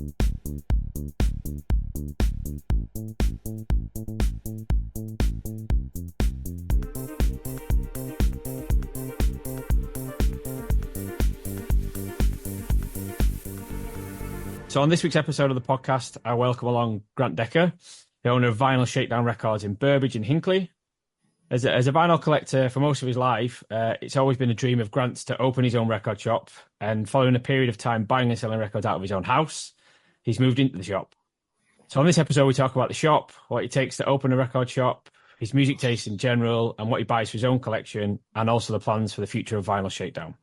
So on this week's episode of the podcast, I welcome along Grant Decker, the owner of Vinyl Shakedown Records in Burbage and Hinckley. As a vinyl collector for most of his life, it's always been a dream of Grant's to open his own record shop. And following a period of time buying and selling records out of his own house, he's moved into the shop. So on this episode, we talk about the shop, what it takes to open a record shop, his music taste in general, and what he buys for his own collection, and also the plans for the future of Vinyl Shakedown.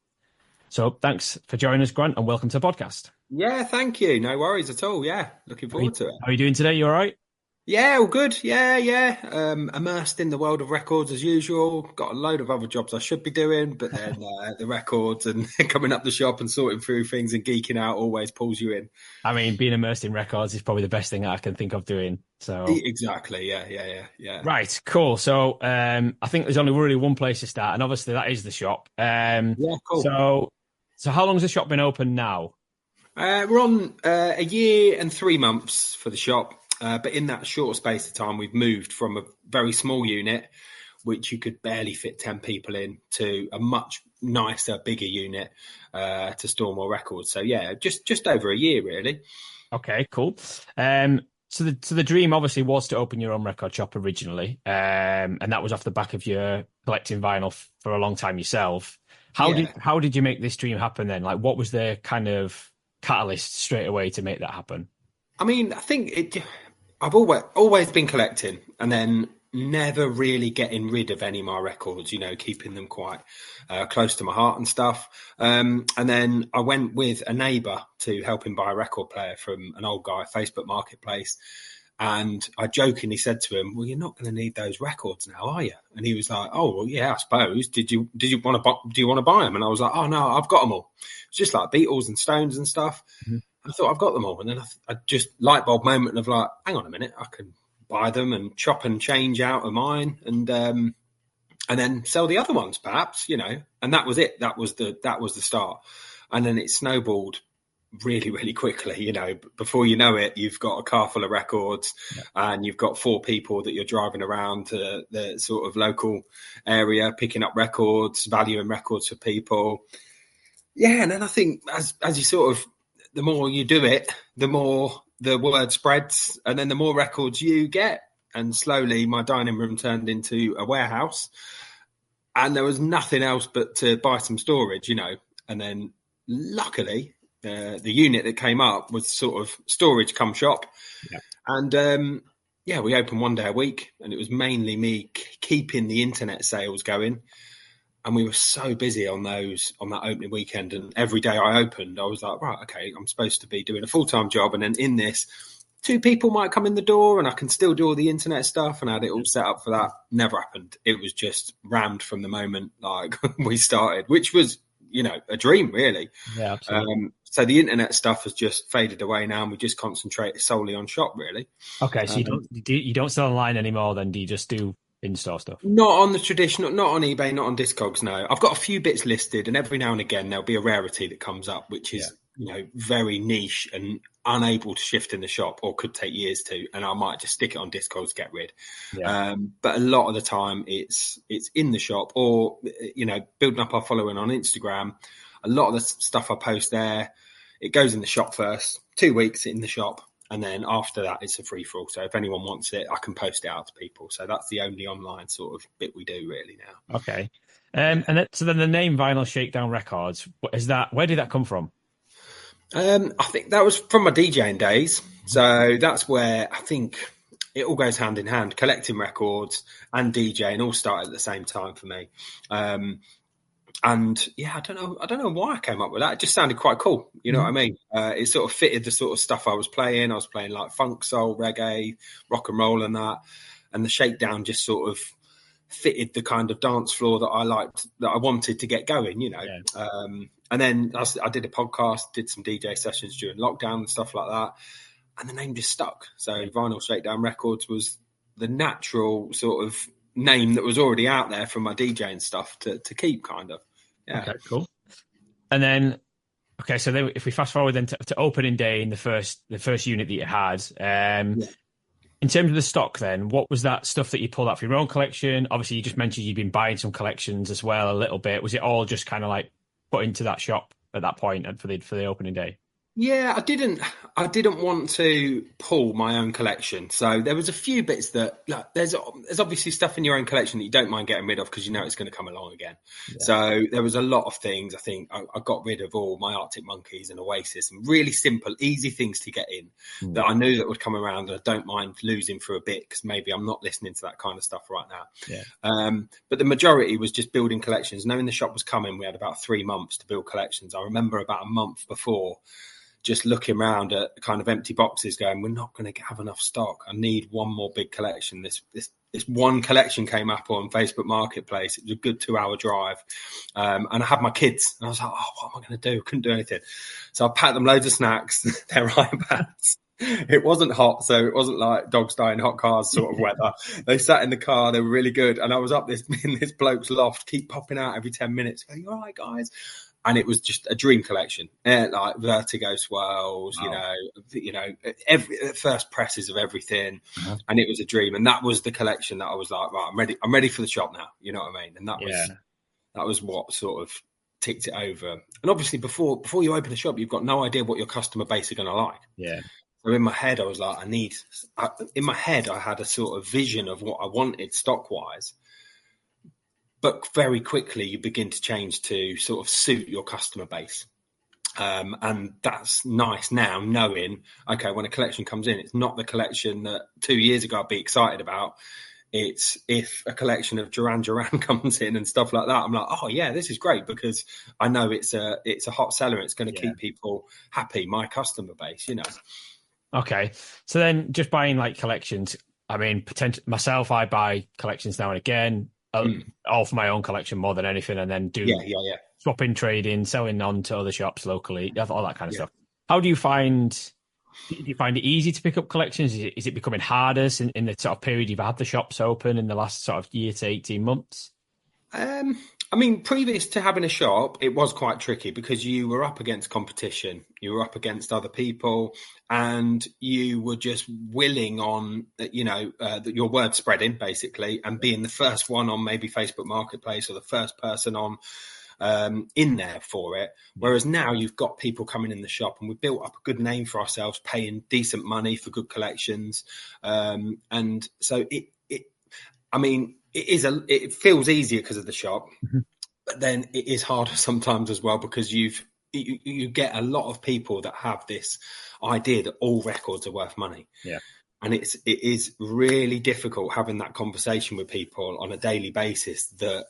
So thanks for joining us, Grant, and welcome to the podcast. Yeah, thank you. No worries at all. Yeah, looking forward to it. How are you doing today? You all right? Yeah, all good. Yeah. Immersed in the world of records as usual. Got a load of other jobs I should be doing, but then the records and coming up the shop and sorting through things and geeking out always pulls you in. I mean, being immersed in records is probably the best thing I can think of doing. So exactly. Yeah. Right, cool. So I think there's only really one place to start, and obviously that is the shop. Yeah, So cool. how long has the shop been open now? We're on a year and 3 months for the shop. But in that short space of time, we've moved from a very small unit, which you could barely fit 10 people in, to a much nicer, bigger unit to store more records. So, yeah, just over a year, really. Okay, cool. So the dream obviously was to open your own record shop originally, and that was off the back of your collecting vinyl for a long time yourself. How did you make this dream happen then? Like, what was the kind of catalyst straight away to make that happen? I mean, I think I've always been collecting, and then never really getting rid of any of my records, keeping them quite close to my heart and stuff. And then I went with a neighbour to help him buy a record player from an old guy, Facebook Marketplace. And I jokingly said to him, "Well, you're not going to need those records now, are you?" And he was like, "Oh, well, yeah, I suppose. Do you want to buy them?" And I was like, "Oh no, I've got them all." It's just like Beatles and Stones and stuff. Mm-hmm. I thought I've got them all, and then I just light bulb moment of like, hang on a minute, I can buy them and chop and change out of mine, and then sell the other ones, perhaps, And that was it. That was the start, and then it snowballed really, really quickly. Before you know it, you've got a car full of records, and you've got 4 people that you're driving around to the sort of local area, picking up records, valuing records for people. Yeah, and then I think as you sort of, the more you do it, the more the word spreads, and then the more records you get. And slowly my dining room turned into a warehouse, and there was nothing else but to buy some storage, And then luckily, the unit that came up was sort of storage come shop. Yeah. And we opened one day a week, and it was mainly me keeping the internet sales going. And we were so busy on that opening weekend. And every day I opened, I was like, right, okay, I'm supposed to be doing a full-time job. And then in this, 2 people might come in the door and I can still do all the internet stuff. And I had it all set up for that. Never happened. It was just rammed from the moment we started, which was, a dream, really. Yeah, absolutely. So the internet stuff has just faded away now, and we just concentrate solely on shop, really. Okay, so you don't sell online anymore, then? Do you just do in-store stuff? Not on the traditional, not on eBay, not on Discogs, no. I've got a few bits listed, and every now and again there'll be a rarity that comes up, which is, very niche and unable to shift in the shop, or could take years to, and I might just stick it on Discogs to get rid. Yeah. But a lot of the time it's in the shop, or, building up our following on Instagram. A lot of the stuff I post there, it goes in the shop first, 2 weeks in the shop. And then after that, it's a free-for-all. So if anyone wants it, I can post it out to people. So that's the only online sort of bit we do really now. Okay. So then the name Vinyl Shakedown Records, where did that come from? I think that was from my DJing days. So that's where I think it all goes hand in hand. Collecting records and DJing all started at the same time for me. And yeah, I don't know why I came up with that. It just sounded quite cool. You know what I mean? It sort of fitted the sort of stuff I was playing. I was playing like funk, soul, reggae, rock and roll and that. And the shakedown just sort of fitted the kind of dance floor that I liked, that I wanted to get going, Yeah. And then I did a podcast, did some DJ sessions during lockdown and stuff like that. And the name just stuck. So Vinyl Shakedown Records was the natural sort of name that was already out there from my DJing stuff to keep, kind of. Yeah. Okay, cool. And then Okay, so then if we fast forward then to opening day in the first unit that you had, Yeah. in terms of the stock, then what was that stuff that you pulled out for your own collection? Obviously, you just mentioned you'd been buying some collections as well a little bit. Was it all just kind of like put into that shop at that point and for the opening day? Yeah, I didn't want to pull my own collection. So there was a few bits that like, there's obviously stuff in your own collection that you don't mind getting rid of because you know it's going to come along again. Yeah. So there was a lot of things. I think I got rid of all my Arctic Monkeys and Oasis and really simple, easy things to get in that I knew that would come around, and I don't mind losing for a bit because maybe I'm not listening to that kind of stuff right now. Yeah. But the majority was just building collections. Knowing the shop was coming, we had about 3 months to build collections. I remember about a month before, just looking around at kind of empty boxes going, we're not going to have enough stock. I need one more big collection. This one collection came up on Facebook Marketplace. It was a good 2-hour drive. And I had my kids and I was like, oh, what am I going to do? I couldn't do anything. So I packed them loads of snacks, their iPads. It wasn't hot, so it wasn't like dogs die in hot cars sort of weather. They sat in the car, they were really good. And I was up in this bloke's loft, keep popping out every 10 minutes. Going, you all right, guys? And it was just a dream collection, like Vertigo swirls, wow. Every first presses of everything, and it was a dream. And that was the collection that I was like, right, I'm ready for the shop now. You know what I mean? And that was what sort of ticked it over. And obviously, before you open a shop, you've got no idea what your customer base are going to like. Yeah. So in my head, I was like, in my head, I had a sort of vision of what I wanted stock wise. But very quickly, you begin to change to sort of suit your customer base. And that's nice now, knowing, okay, when a collection comes in, it's not the collection that 2 years ago I'd be excited about. It's if a collection of Duran Duran comes in and stuff like that, I'm like, oh, yeah, this is great because I know it's a hot seller. It's going to keep people happy, my customer base, Okay. So then just buying like collections, I mean, myself, I buy collections now and again. All for my own collection more than anything, and then do swapping, trading, selling on to other shops locally, all that kind of stuff. How do you find? Do you find it easy to pick up collections? Is it becoming harder in the sort of period you've had the shops open in the last sort of year to 18 months? I mean, previous to having a shop, it was quite tricky because you were up against competition, you were up against other people, and you were just willing on, your word spreading basically, and being the first one on maybe Facebook Marketplace or the first person on in there for it. Whereas now you've got people coming in the shop, and we've built up a good name for ourselves, paying decent money for good collections, and so it feels easier because of the shop, but then it is harder sometimes as well because you get a lot of people that have this idea that all records are worth money. Yeah. And it is really difficult having that conversation with people on a daily basis that,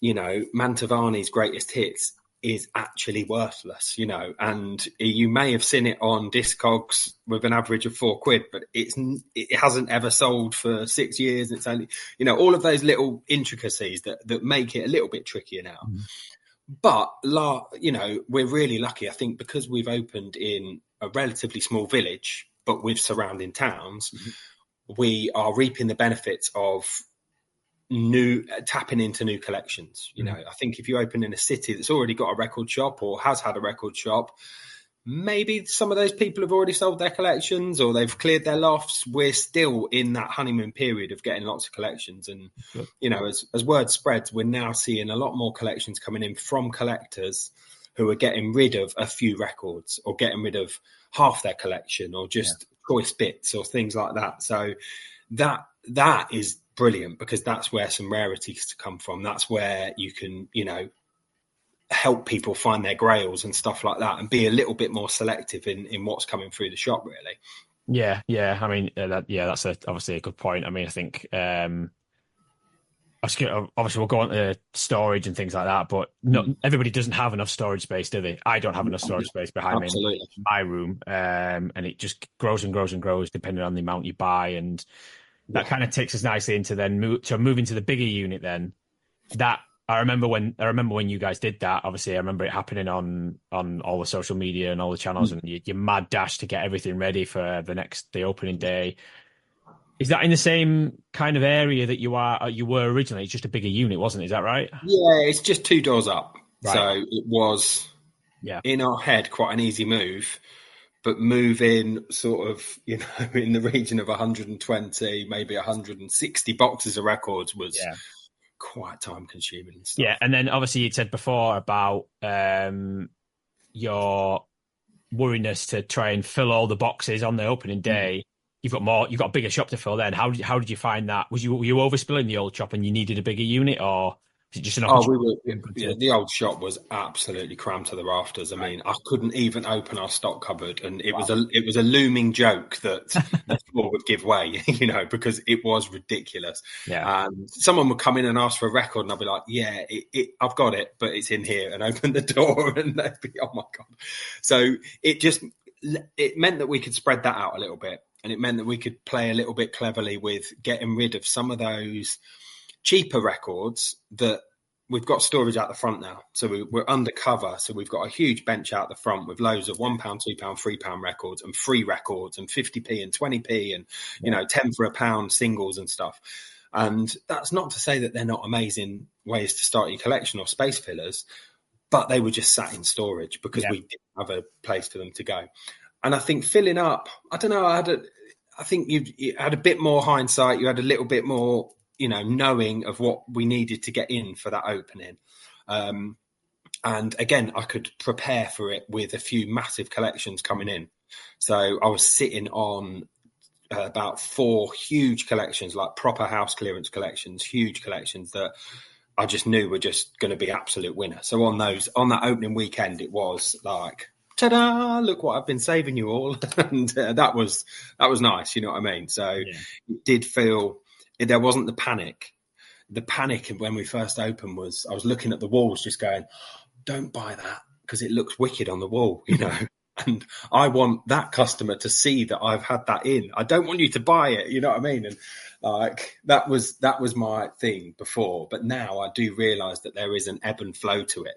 Mantovani's greatest hits is actually worthless, and you may have seen it on Discogs with an average of £4, but it hasn't ever sold for 6 years. It's only, all of those little intricacies that make it a little bit trickier now. But, we're really lucky, I think, because we've opened in a relatively small village, but with surrounding towns, we are reaping the benefits of tapping into new collections. I think if you open in a city that's already got a record shop or has had a record shop, maybe some of those people have already sold their collections or they've cleared their lofts. We're still in that honeymoon period of getting lots of collections, and as word spreads, we're now seeing a lot more collections coming in from collectors who are getting rid of a few records or getting rid of half their collection or just choice bits or things like that. So that is brilliant because that's where some rarities come from. That's where you can, help people find their grails and stuff like that and be a little bit more selective in what's coming through the shop, really. Yeah. I mean, that's obviously a good point. I mean, I think obviously we'll go on to storage and things like that, but not everybody doesn't have enough storage space, do they? I don't have enough storage space behind me in my room, and it just grows and grows and grows depending on the amount you buy, and that kind of takes us nicely into then moving to the bigger unit. Then that I remember when you guys did that. Obviously, I remember it happening on all the social media and all the channels, and your mad dash to get everything ready for the opening day. Is that in the same kind of area that you were originally? It's just a bigger unit, wasn't it? Is that right? Yeah, it's just 2 doors up. Right. So it was Yeah. in our head quite an easy move, but moving sort of, in the region of 120, maybe 160 boxes of records was Yeah. quite time consuming and Yeah. stuff. And then obviously you said before about your worriness to try and fill all the boxes on the opening day. You've got a bigger shop to fill then. How did you find that? Were you overspilling the old shop and you needed a bigger unit, or was it just an Oh, opportunity? the old shop was absolutely crammed to the rafters. I Right. mean, I couldn't even open our stock cupboard, and it Wow. was a looming joke that the floor would give way, because it was ridiculous. Yeah. And someone would come in and ask for a record, and I'd be like, "Yeah, I've got it, but it's in here," and open the door, and they'd be, "Oh my god!" So it meant that we could spread that out a little bit, and it meant that we could play a little bit cleverly with getting rid of some of those cheaper records that. We've got storage out the front now. So we're undercover. So we've got a huge bench out the front with loads of £1, £2, £3 records and free records and 50p and 20p and, 10 for £1 singles and stuff. And that's not to say that they're not amazing ways to start your collection or space fillers, but they were just sat in storage because we didn't have a place for them to go. And I think filling up, I don't know, I think you had a bit more hindsight. You had a little bit more knowing of what we needed to get in for that opening. And again, I could prepare for it with a few massive collections coming in. So I was sitting on about 4 huge collections, like proper house clearance collections, huge collections that I just knew were just going to be absolute winners. So on that opening weekend, it was like, ta-da, look what I've been saving you all. And that was nice. You know what I mean? So it did feel, there wasn't the panic. The panic when we first opened was I was looking at the walls just going, don't buy that because it looks wicked on the wall, and I want that customer to see that I've had that in. I don't want you to buy it. You know what I mean? And like that was my thing before. But now I do realize that there is an ebb and flow to it.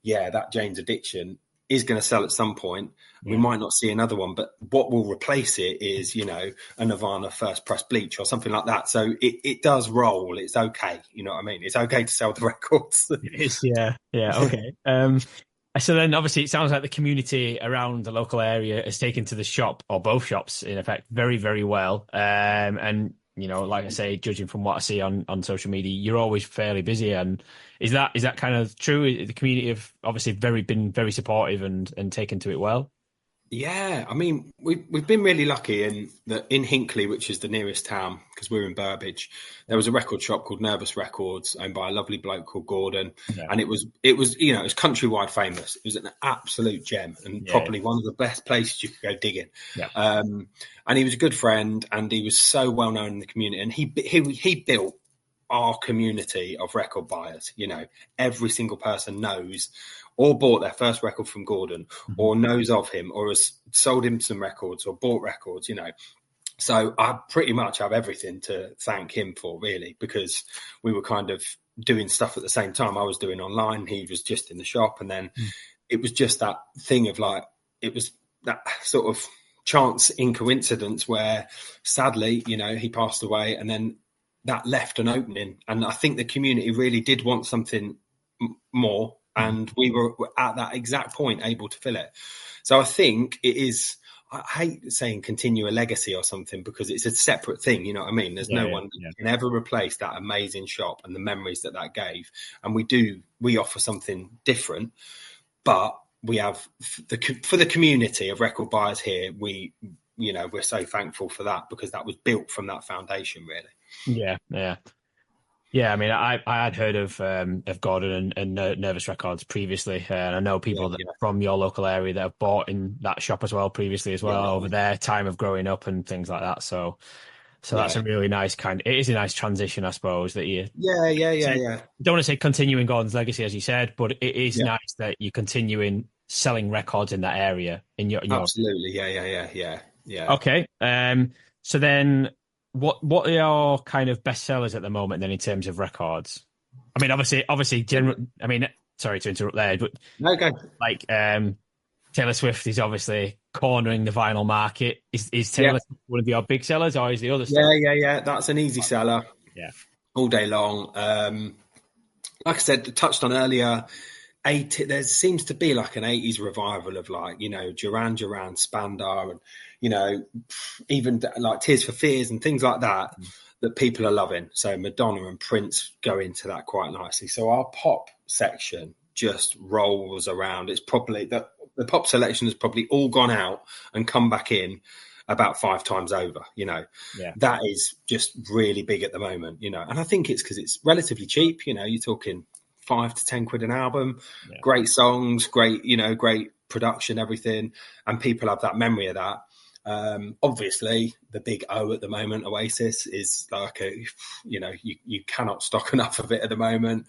That Jane's Addiction is going to sell at some point. We might not see another one, but what will replace it is, a Nirvana First Press Bleach or something like that. So it does roll. It's okay. You know what I mean? It's okay to sell the records. It is, yeah. Okay. So then, obviously, it sounds like the community around the local area has taken to the shop, or both shops, in effect, very, very well. And like I say, judging from what I see on social media, you're always fairly busy. And is that kind of true? The community have obviously been very supportive and taken to it well. Yeah, I mean, we've been really lucky in Hinckley, which is the nearest town, because we're in Burbage. There was a record shop called Nervous Records, owned by a lovely bloke called Gordon, and it was countrywide famous. It was an absolute gem, and probably one of the best places you could go digging. Yeah. And he was a good friend, and he was so well known in the community, and he built our community of record buyers. Every single person knows or bought their first record from Gordon, or knows of him, or has sold him some records, or bought records, So I pretty much have everything to thank him for, really, because we were kind of doing stuff at the same time. I was doing online, he was just in the shop, and then it was just that thing of like, it was that sort of chance in coincidence where, sadly, he passed away, and then that left an opening. And I think the community really did want something more. And we were at that exact point able to fill it. So I think it is, I hate saying continue a legacy or something, because it's a separate thing. You know what I mean? There's no one can ever replace that amazing shop and the memories that gave. And we offer something different, but we have for the community of record buyers here, we're so thankful for that, because that was built from that foundation, really. Yeah, I mean, I had heard of Gordon and Nervous Records previously, and I know people that from your local area that have bought in that shop as well previously over their time of growing up and things like that. So that's a really nice it is a nice transition, I suppose, that you. Don't want to say continuing Gordon's legacy, as you said, but it is nice that you're continuing selling records in that area in your. Absolutely, yeah. Okay, so then. What are your kind of best sellers at the moment then in terms of records? I mean, obviously, sorry to interrupt there, but like Taylor Swift is obviously cornering the vinyl market. Is Taylor Swift one of your big sellers, or is the other stuff? Yeah. That's an easy seller. Yeah, all day long. Like I said, touched on earlier, there seems to be like an 80s revival of like, you know, Duran Duran, Spandau, and, you know, even like Tears for Fears and things like that, that people are loving. So Madonna and Prince go into that quite nicely. So our pop section just rolls around. It's probably the pop selection has probably all gone out and come back in about 5 times over, you know. Yeah. That is just really big at the moment, you know. And I think it's because it's relatively cheap, you know. You're talking 5 to 10 quid an album, great songs, great, you know, great production, everything. And people have that memory of that. Obviously, the big O at the moment, Oasis, is like you know, you cannot stock enough of it at the moment.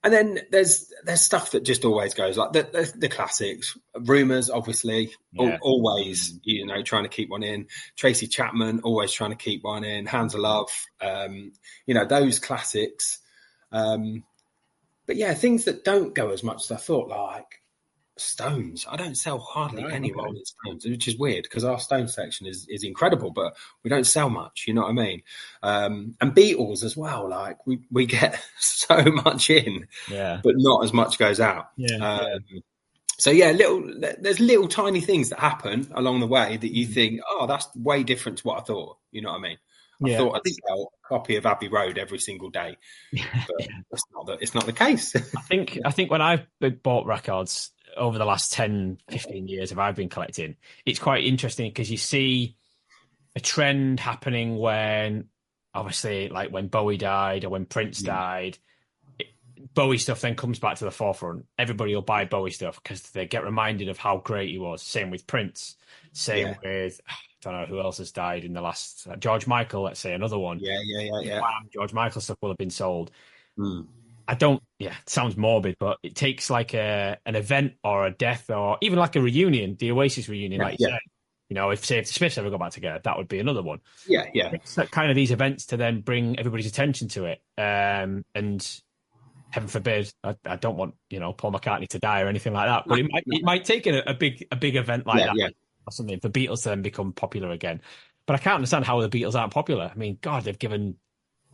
And then there's stuff that just always goes, like the classics. Rumours, obviously, always, you know, trying to keep one in. Tracy Chapman, always trying to keep one in. Hands of Love, you know, those classics. But yeah, things that don't go as much as I thought, like Stones. I don't sell hardly any Rolling Stones, which is weird because our Stones section is incredible, but we don't sell much, you know what I mean? And Beatles as well, like we get so much in, but not as much goes out. So yeah, there's little tiny things that happen along the way that you think, oh, that's way different to what I thought, you know what I mean? I thought I'd sell a copy of Abbey Road every single day, but it's not the case. I think when I've bought records over the last 10, 15 years I've been collecting, it's quite interesting because you see a trend happening when, obviously, like when Bowie died or when Prince died, Bowie stuff then comes back to the forefront. Everybody will buy Bowie stuff because they get reminded of how great he was. Same with Prince. Same with, I don't know who else has died in the last, George Michael, let's say, another one. Wham, George Michael stuff will have been sold. I don't, it sounds morbid, but it takes like an event or a death or even like a reunion, the Oasis reunion, like you said. You know, if the Smiths ever go back together, that would be another one. It's like kind of these events to then bring everybody's attention to it. And heaven forbid, I don't want, you know, Paul McCartney to die or anything like that, but it might take a big event like that or something for Beatles to then become popular again. But I can't understand how the Beatles aren't popular. I mean, God, they've given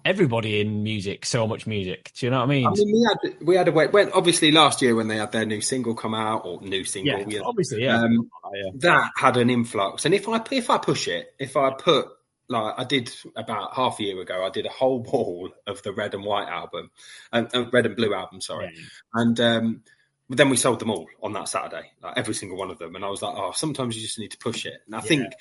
everybody in music so much music. Do you know what I mean? I mean, we had a wait. When obviously last year when they had their new single come out, or new single, that had an influx. And if I push it, if I put, like I did about half a year ago, I did a whole wall of the Red and White album, Red and Blue album, sorry, and then we sold them all on that Saturday, like every single one of them. And I was like, oh, sometimes you just need to push it. And I think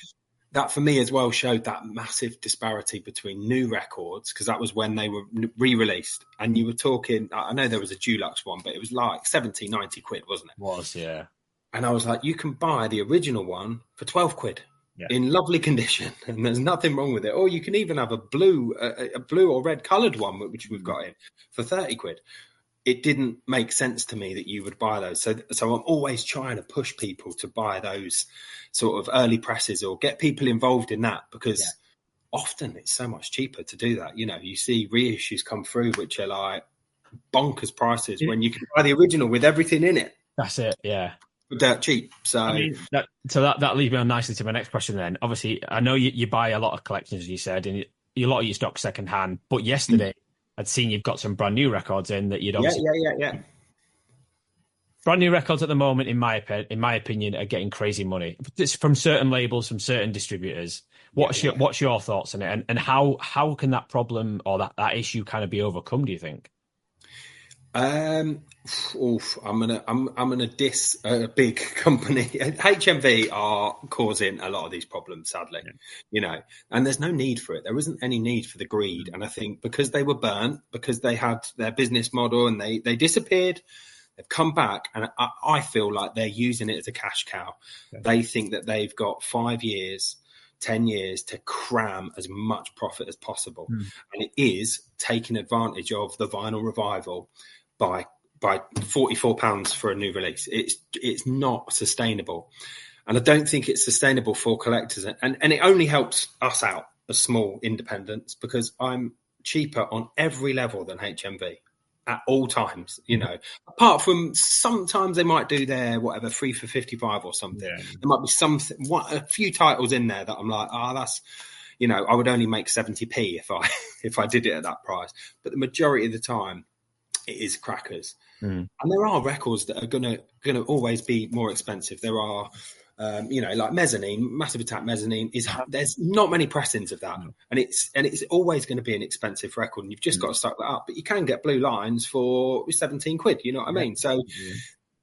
that for me as well showed that massive disparity between new records, because that was when they were re-released. And you were talking, I know there was a Dulux one, but it was like 70, 90 quid, wasn't it? Was, yeah. And I was like, you can buy the original one for 12 quid in lovely condition. And there's nothing wrong with it. Or you can even have a blue or red coloured one, which we've got in, for 30 quid. It didn't make sense to me that you would buy those. So I'm always trying to push people to buy those sort of early presses or get people involved in that, because often it's so much cheaper to do that. You know, you see reissues come through which are like bonkers prices when you can buy the original with everything in it. That's it, yeah. Dirt cheap. So I mean, that leads me on nicely to my next question then. Obviously, I know you buy a lot of collections, as you said, and a lot of your stock secondhand, but yesterday I'd seen you've got some brand new records in that you'd obviously... Yeah. Brand new records at the moment, in my opinion, are getting crazy money. It's from certain labels, from certain distributors. What's your thoughts on it, and how can that problem or that issue kind of be overcome, do you think? I'm gonna diss a big company. HMV are causing a lot of these problems, sadly. You know, and there's no need for it. There isn't any need for the greed. And I think because they were burnt, because they had their business model and they disappeared, they've come back, and I feel like they're using it as a cash cow. They think that they've got 5 years, 10 years to cram as much profit as possible, and it is taking advantage of the vinyl revival by £44 for a new release. It's not sustainable, and I don't think it's sustainable for collectors, and it only helps us out as small independents, because I'm cheaper on every level than HMV at all times, you know, apart from sometimes they might do their 3 for 55 or something. There might be a few titles in there that I'm like, that's, you know, I would only make 70p if I did it at that price. But the majority of the time, it is crackers. And there are records that are gonna always be more expensive. There are, like Mezzanine, Massive Attack Mezzanine there's not many pressings of that, and it's always going to be an expensive record, and you've just got to suck that up. But you can get Blue Lines for 17 quid. You know what I mean? So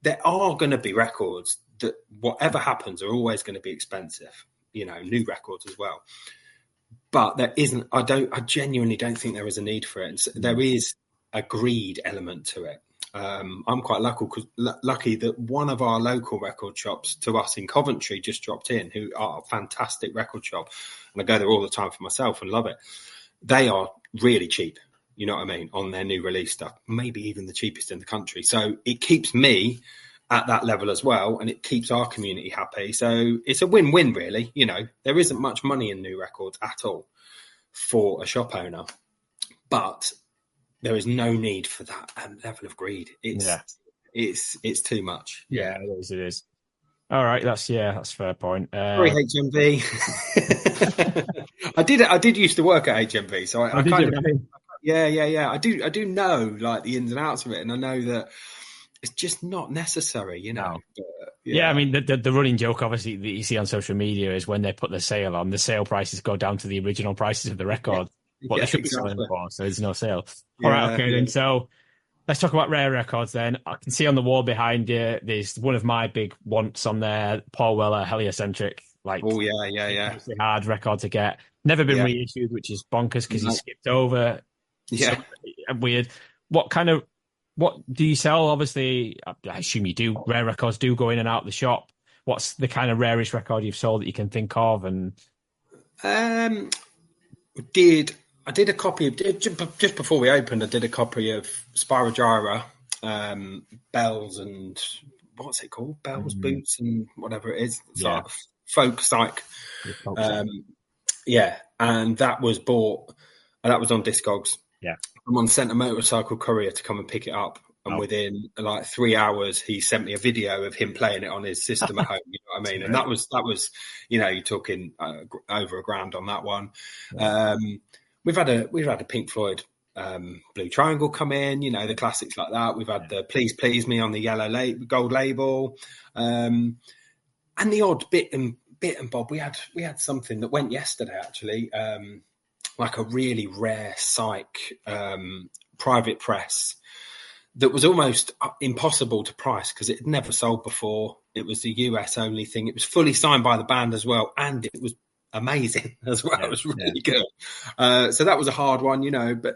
there are going to be records that, whatever happens, are always going to be expensive. New records as well. But there isn't. I genuinely don't think there is a need for it. And so there is a greed element to it. I'm quite lucky that one of our local record shops to us in Coventry just dropped in, who are a fantastic record shop, and I go there all the time for myself and love it. They are really cheap, you know what I mean, on their new release stuff, maybe even the cheapest in the country. So it keeps me at that level as well, and it keeps our community happy. So it's a win-win, really. There isn't much money in new records at all for a shop owner, but there is no need for that level of greed. It's too much. Yeah, it is. All right, that's a fair point. Sorry, HMV. I did used to work at HMV, so I kind of. Yeah. I do know like the ins and outs of it, and I know that it's just not necessary, No. But, I mean, the running joke, obviously, that you see on social media is when they put the sale on, the sale prices go down to the original prices of the record. What they should be selling for, so there's no sale. All right, okay, then. So let's talk about rare records then. I can see on the wall behind you, there's one of my big wants on there, Paul Weller, Heliocentric. Hard record to get. Never been reissued, which is bonkers because he skipped over. Yeah. So weird. What do you sell? Obviously, I assume you do. Rare records do go in and out of the shop. What's the kind of rarest record you've sold that you can think of? And I did a copy of, just before we opened, I did a copy of Spyrogyra, Bells and, what's it called? Bells, Boots and whatever it is. It's like folk psych. And that was bought, and that was on Discogs. Yeah. Someone sent a motorcycle courier to come and pick it up. And within like 3 hours, he sent me a video of him playing it on his system at home. You know what I mean? And that was, you're talking over $1,000 on that one. Yeah. We've had a Pink Floyd Blue Triangle come in, the classics like that. We've had the Please Please Me on the yellow gold label, and the odd bit and bob. We had something that went yesterday actually, like a really rare psych private press that was almost impossible to price because it had never sold before. It was the US only thing. It was fully signed by the band as well, and it was amazing as well. It was really good. So that was a hard one, but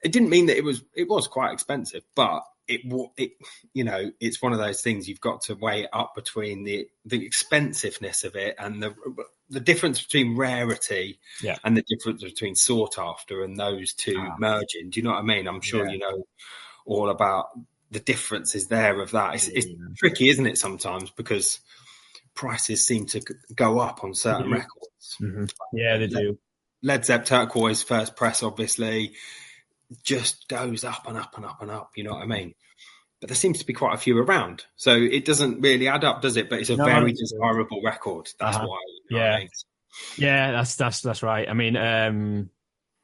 it didn't mean that it was quite expensive, but it it's one of those things you've got to weigh up between the expensiveness of it and the difference between rarity and the difference between sought after, and those two merging. Do you know what I mean? I'm sure you know all about the differences there of that. It's tricky, isn't it, sometimes, because prices seem to go up on certain records. Mm-hmm. Yeah, they do. Led Zepp Turquoise first press obviously just goes up and up and up and up, you know what I mean? But there seems to be quite a few around, so it doesn't really add up, does it? But it's a very desirable record. That's why. You know what I mean? Yeah, that's right. I mean,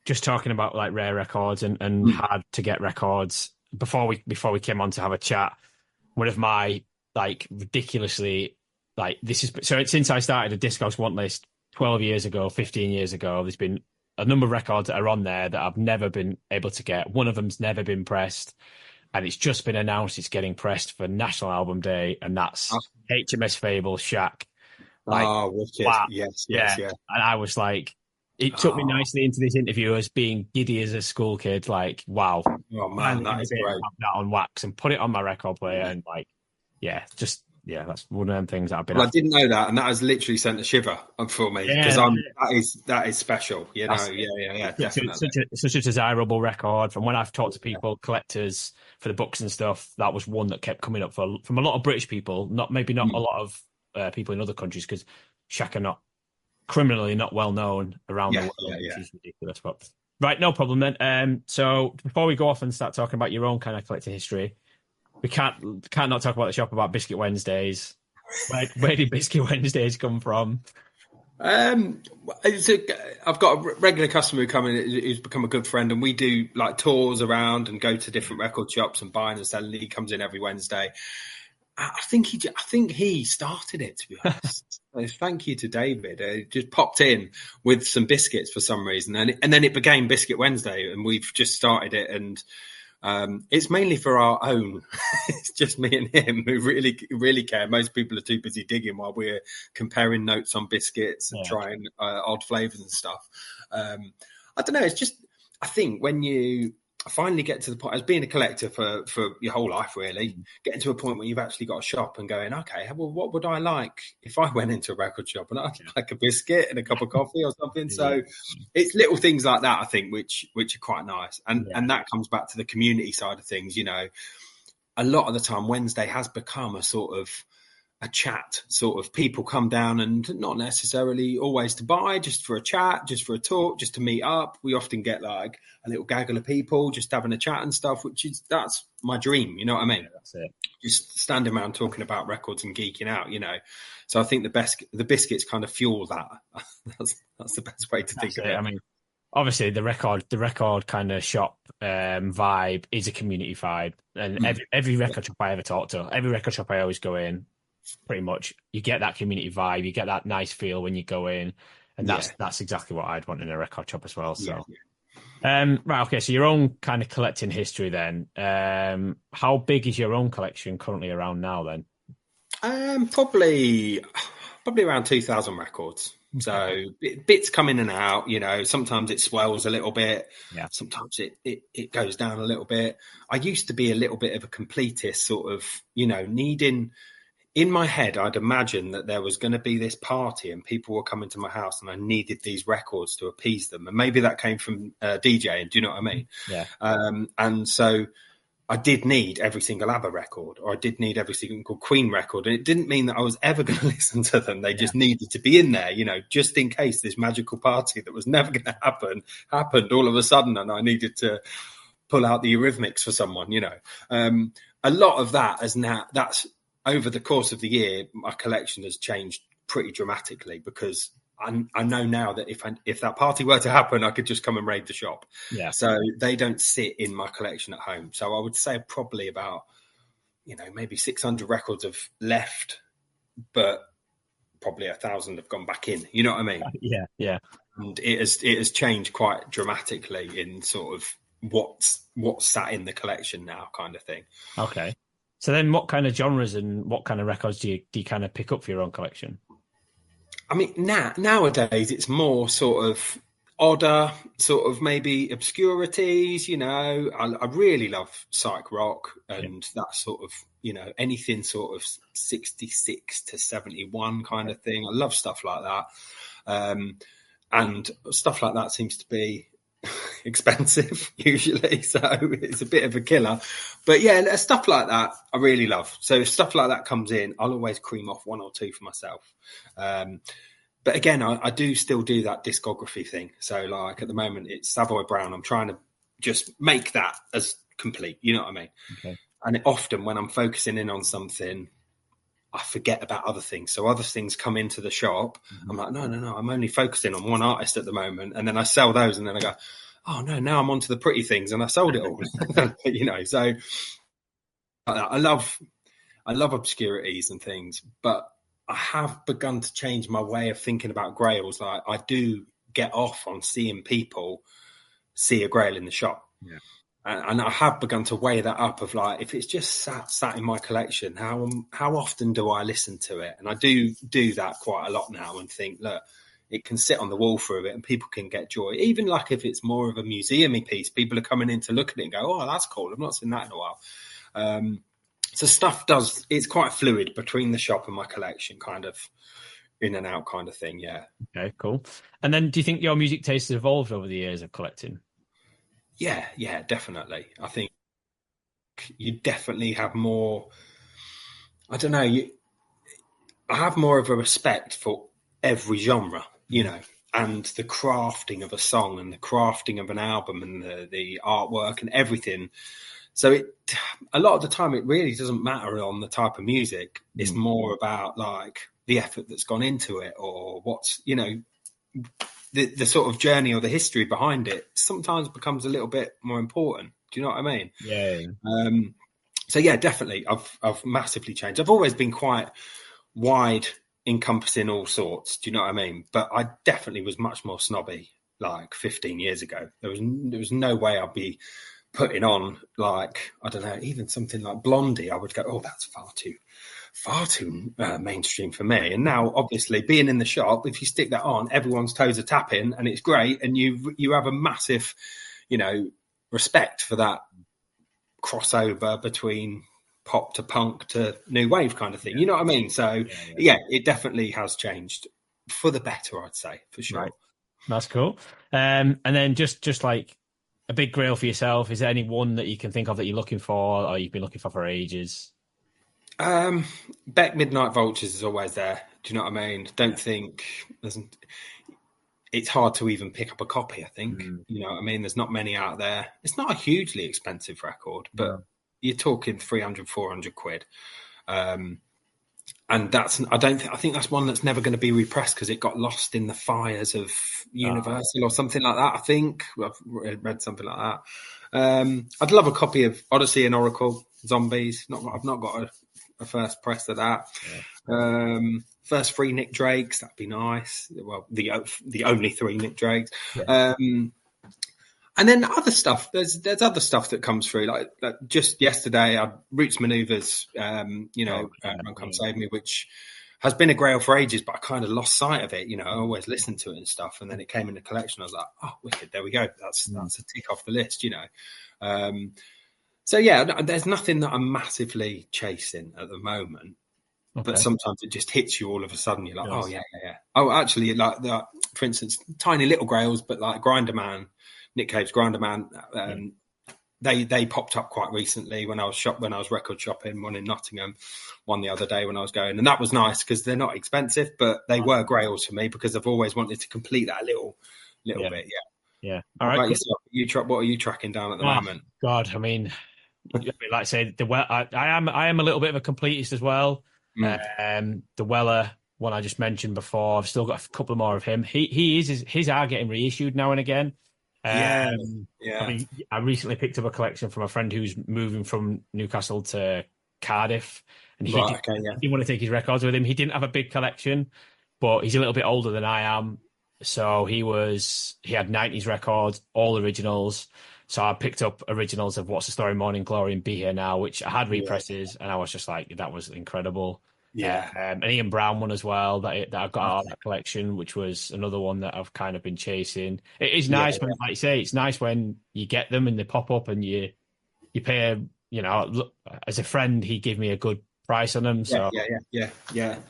just talking about like rare records and hard to get records. Before we came on to have a chat, one of my like ridiculously like this is so since I started a Discogs want list 12 years ago, 15 years ago, there's been a number of records that are on there that I've never been able to get. One of them's never been pressed, and it's just been announced it's getting pressed for National Album Day, and that's HMS Fable Shack. Like, wicked. Wow. Yes. And I was like, it took me nicely into this interview as being giddy as a school kid. Like, wow. Oh man, that is great. Have that on wax and put it on my record player, and like, that's one of them things that I've been. Well, I didn't know that, and that has literally sent a shiver for me because that is special. You know, definitely. Such a desirable record. From when I've talked to people, collectors for the books and stuff, that was one that kept coming up from a lot of British people. Not a lot of people in other countries, because Shack are not criminally not well known around the world, which is ridiculous. But right, no problem then. So before we go off and start talking about your own kind of collector history, we can't not talk about the shop about Biscuit Wednesdays. Where did Biscuit Wednesdays come from? Um, I've got a regular customer who come in who's become a good friend, and we do like tours around and go to different record shops and buying and selling. He comes in every Wednesday. I think he started it, to be honest. So thank you to David. Just popped in with some biscuits for some reason, and then it became Biscuit Wednesday, and we've just started it. And it's mainly for our own. It's just me and him who really care. Most people are too busy digging while we're comparing notes on biscuits and trying odd flavors and stuff. I don't know. It's just, I think when you finally get to the point, as being a collector for your whole life, really, getting to a point where you've actually got a shop and going, okay, well, what would I like if I went into a record shop and I'd like a biscuit and a cup of coffee or something? So it's little things like that, I think, which are quite nice. And that comes back to the community side of things. You know, a lot of the time Wednesday has become a sort of a chat, sort of people come down and not necessarily always to buy, just for a chat, just for a talk, just to meet up. We often get like a little gaggle of people just having a chat and stuff, that's my dream. You know what I mean? Yeah, that's it. Just standing around talking about records and geeking out, you know? So I think the biscuits kind of fuel that. That's the best way to think of it. I mean, obviously the record kind of shop vibe is a community vibe, and every record shop I ever talk to, every record shop I always go in, pretty much you get that community vibe, you get that nice feel when you go in, and that's exactly what I'd want in a record shop as well. So right, okay, so your own kind of collecting history then, how big is your own collection currently around now then? Probably around 2,000 records. So bits come in and out, you know. Sometimes it swells a little bit. Yeah. Sometimes it goes down a little bit. I used to be a little bit of a completist, sort of, you know, needing. In my head, I'd imagine that there was going to be this party and people were coming to my house and I needed these records to appease them. And maybe that came from DJing. Do you know what I mean? Yeah. And so I did need every single ABBA record, or I did need every single Queen record. And it didn't mean that I was ever going to listen to them. They just needed to be in there, you know, just in case this magical party that was never going to happen happened all of a sudden. And I needed to pull out the Eurythmics for someone, you know. A lot of that that's over the course of the year, my collection has changed pretty dramatically because I know now that if that party were to happen, I could just come and raid the shop. Yeah. So they don't sit in my collection at home. So I would say probably about, you know, maybe 600 records have left, but probably 1,000 have gone back in. You know what I mean? Yeah. And it has changed quite dramatically in sort of what's sat in the collection now, kind of thing. Okay. So then what kind of genres and what kind of records do you kind of pick up for your own collection? I mean, nowadays it's more sort of odder, sort of maybe obscurities, you know. I really love psych rock and that sort of, you know, anything sort of 66 to 71 kind of thing. I love stuff like that. And stuff like that seems to be expensive usually, so it's a bit of a killer. But yeah, stuff like that I really love. So if stuff like that comes in, I'll always cream off one or two for myself. But again, I do still do that discography thing. So like at the moment it's Savoy Brown. I'm trying to just make that as complete, you know what I mean? Okay. And often when I'm focusing in on something, I forget about other things. So other things come into the shop. Mm-hmm. I'm like, no, I'm only focusing on one artist at the moment. And then I sell those and then I go, oh no, now I'm onto the pretty things and I sold it all. You know, so I love obscurities and things, but I have begun to change my way of thinking about grails. Like I do get off on seeing people see a grail in the shop. Yeah. And I have begun to weigh that up of like, if it's just sat in my collection, how often do I listen to it? And I do that quite a lot now and think, look, it can sit on the wall for a bit and people can get joy. Even like if it's more of a museum-y piece, people are coming in to look at it and go, oh, that's cool. I've not seen that in a while. So stuff it's quite fluid between the shop and my collection, kind of in and out kind of thing. Yeah. Okay, cool. And then do you think your music taste has evolved over the years of collecting? Yeah, definitely. I think you definitely have more, I don't know, I have more of a respect for every genre, you know, and the crafting of a song and the crafting of an album and the artwork and everything. So a lot of the time it really doesn't matter on the type of music. It's more about like the effort that's gone into it, or what's, you know, the sort of journey or the history behind it sometimes becomes a little bit more important. Do you know what I mean? Yeah. So yeah, definitely, I've massively changed. I've always been quite wide, encompassing all sorts. Do you know what I mean? But I definitely was much more snobby like 15 years ago. There was no way I'd be putting on, like, I don't know, even something like Blondie. I would go, oh, that's far too mainstream for me. And now, obviously, being in the shop, if you stick that on, everyone's toes are tapping, and it's great, and you have a massive, you know, respect for that crossover between pop to punk to new wave kind of thing. You know what I mean? So yeah, it definitely has changed for the better, I'd say, for sure. Right. That's cool. And then just like a big grail for yourself, is there any one that you can think of that you're looking for, or you've been looking for ages? Beck Midnight Vultures is always there. Do you know what I mean? Don't think it's hard to even pick up a copy, I think. You know what I mean? There's not many out there. It's not a hugely expensive record, but you're talking 300, 400 quid. And I think that's one that's never going to be repressed because it got lost in the fires of Universal or something like that. I think I've read something like that. I'd love a copy of Odyssey and Oracle Zombies. I've not got a first press of that. First 3 Nick Drakes, that'd be nice. Well, the only 3 Nick Drakes. And then other stuff. There's other stuff that comes through. Like just yesterday, Roots Maneuvers, Run Come Save Me, which has been a grail for ages, but I kind of lost sight of it. You know, I always listened to it and stuff, and then it came in the collection. I was like, oh, wicked! There we go. That's a tick off the list. You know. So yeah, there's nothing that I'm massively chasing at the moment. Okay. But sometimes it just hits you all of a sudden. You're like, oh yeah. Oh, actually, like for instance, tiny little grails, but like Grinder Man, Nick Cave's Grinder Man, they popped up quite recently when I was record shopping. One in Nottingham, one the other day when I was going, and that was nice because they're not expensive, but they were grails for me because I've always wanted to complete that little bit. Yeah. All right. What are you tracking down at the moment? God, I mean, like I say, I am a little bit of a completist as well. The Weller one I just mentioned before, I've still got a couple more of him. His are getting reissued now and again. I mean, I recently picked up a collection from a friend who's moving from Newcastle to Cardiff, and he didn't want to take his records with him. He didn't have a big collection, but he's a little bit older than I am, so he had 90s records, all originals. So I picked up originals of What's the Story, Morning Glory, and Be Here Now, which I had represses, and I was just like, that was incredible. An Ian Brown one as well that I've got out of that collection, which was another one that I've kind of been chasing. It is nice when, like you say, it's nice when you get them and they pop up and you pay. You know, look, as a friend, he gave me a good price on them. So it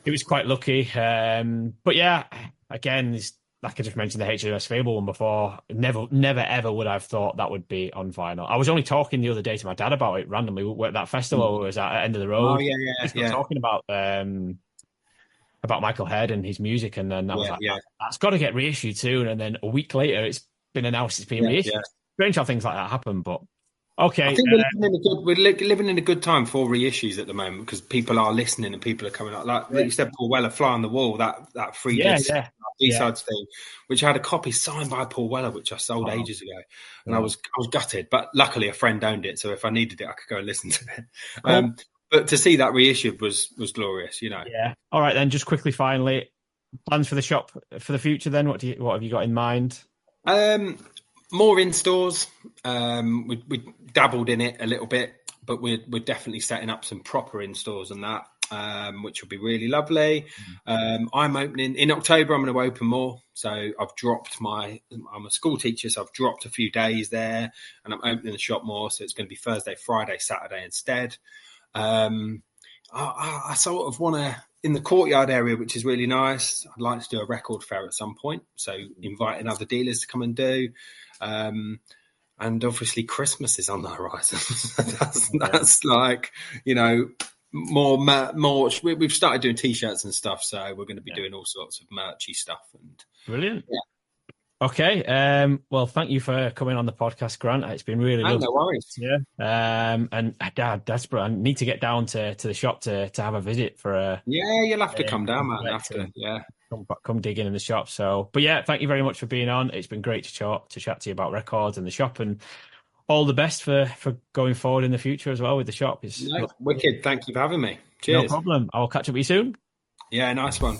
was quite lucky. But yeah, again, like I just mentioned, the HMS Fable one before. Never ever would I've thought that would be on vinyl. I was only talking the other day to my dad about it randomly. We were at that festival. It was at End of the Road. Talking about Michael Head and his music, and then I was like, that's got to get reissued soon. And then a week later, it's been announced it's being reissued. Strange how things like that happen, but okay. I think we're living in a good time for reissues at the moment because people are listening and people are coming up. Like you said, Paul Weller, Fly on the Wall, that free B-sides thing, which I had a copy signed by Paul Weller, which I sold ages ago, and I was gutted. But luckily, a friend owned it, so if I needed it, I could go and listen to it. But to see that reissued was glorious, you know. Yeah. All right, then. Just quickly, finally, plans for the shop for the future. Then, what have you got in mind? More in stores. We dabbled in it a little bit, but we're definitely setting up some proper in stores and that. Which will be really lovely. I'm opening in October. I'm going to open more. So I've dropped I'm a school teacher, so I've dropped a few days there, and I'm opening the shop more. So it's going to be Thursday, Friday, Saturday instead. I sort of want to in the courtyard area, which is really nice. I'd like to do a record fair at some point. So inviting other dealers to come and do. And obviously Christmas is on the horizon. that's like, you know, more. We've started doing T-shirts and stuff, so we're going to be doing all sorts of merchy stuff. And brilliant. Okay. Well, thank you for coming on the podcast, Grant. It's been really No, lovely. no worries. Yeah. And desperate. I need to get down to the shop to have a visit for Yeah, you'll have to come a down, man. collect After, and yeah. come digging in the shop. So, but yeah, thank you very much for being on. It's been great to chat to you about records and the shop, and all the best for going forward in the future as well with the shop. Is No, wicked. Thank you for having me. no Cheers. problem. I will catch up with you soon. Yeah, nice one.